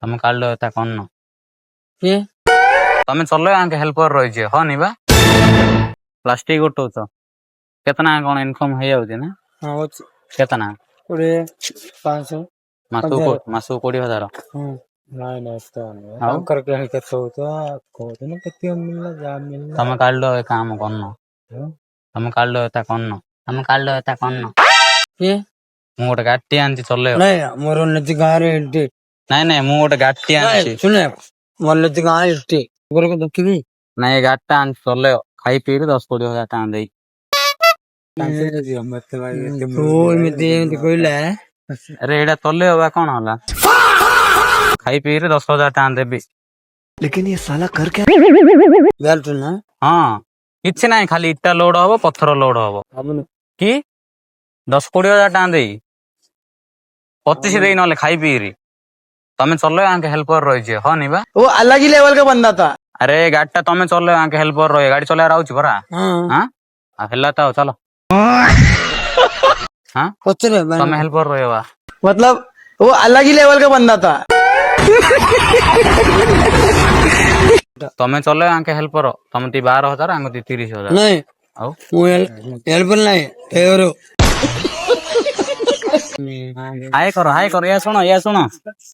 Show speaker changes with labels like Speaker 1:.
Speaker 1: ତମେ କାଲି ଏଟା କନ
Speaker 2: କିଏ
Speaker 1: ତମେ ଚଲେଇ ଆଙ୍କେ ହେଲ୍ପର ରହିଛି ହଁ ନିବା ପ୍ଲାଷ୍ଟିକ ଗୋଟଉଛ କେତେନା କଣ ଇନକମ ହେଇଯାଉଛି ନା
Speaker 2: ହଁ ଅଛି
Speaker 1: କେତେନା
Speaker 2: 20 500
Speaker 1: ମାସକୁ 20,000
Speaker 2: ନାଇଁ ନାଇଁ ତ
Speaker 1: ଆଉ
Speaker 2: ତାଙ୍କର କେତେ ହଉଛ କହୁଛନ୍ତି କେତେ ମିଳିଲା ଯାହା ମିଳିଲା
Speaker 1: ତମେ କାଲି ଏ କାମ କରନ ତମେ କାଲି ଏଟା କନ ତମେ କାଲି ଏଟା କନ
Speaker 2: କିଏ
Speaker 1: ମୁଁ ଗୋଟେ ଗାଡିଟି ଆଣିଛି ଚଲେଇବ
Speaker 2: ନାଇଁ ମୋର ନିଜ ଗାଁରେ ଏଠି
Speaker 1: ନାଇଁ ନାଇଁ ମୁଁ ଗୋଟେ ଗାଡିଟି ଆଣିଛି
Speaker 2: ଶୁଣେ ମୋର ନିଜ ଗାଁରେ ଏଠି ଘରକୁ ଦେଖିବି
Speaker 1: ନାଇଁ ଏ ଗାଡିଟା ଆଣିଛି ଚଲେଇବ ଖାଇ ପିଇକି 10-20 ହଜାର ଟଙ୍କା ଦେଇ
Speaker 2: ଏମିତି ଏମିତି କହିଲା
Speaker 1: ଆରେ ଏଇଟା ଚଲେଇବ ବା କଣ ହେଲା ଖାଇ ପିଇକି 10,000 ଟଙ୍କା ଦେବି
Speaker 3: लेकिन ये साला कर क्या
Speaker 2: ଜାଣିଛୁ ନା
Speaker 1: ହଁ କିଛି ନାହିଁ ଖାଲି ଇଟା ଲୋଡ ହବ ପଥର ଲୋଡ ହବ
Speaker 2: ଭାବୁନୁ
Speaker 1: କି 10-20 ହଜାର ଟଙ୍କା ଦେଇ 25 ଦେଇ ନହେଲେ ଖାଇ ପିଇରି ତମେ ଚଲେଇବ ଆଙ୍କେ ହେଲ୍ପର ରହିଛି ହଁ ନିବା
Speaker 2: वो अलग ही लेवल का बंदा था
Speaker 1: ଆରେ ଗାଡିଟା ତମେ ଚଲେଇବ ଆଙ୍କେ ହେଲ୍ପର ରହିବ ଗାଡି ଚଲେଇବାର ଆଉଛି ପରା
Speaker 2: हाँ
Speaker 1: ଆଉ ହେଲା ତ ଆଉ ଚାଲ
Speaker 2: पचरे
Speaker 1: ତମେ ହେଲ୍ପର ରହିବ
Speaker 2: मतलब वो अलग ही लेवल का बंदा था
Speaker 1: ତମେ ଚଲେଇବ ଆଙ୍କେ ହେଲ୍ପର ତମେ 12,000 ଆଙ୍କେ 30,000
Speaker 2: नहीं
Speaker 1: ଆଉ
Speaker 2: वो हेल्पर नहीं फेवर
Speaker 1: ହାय କର ୟା ଶୁଣ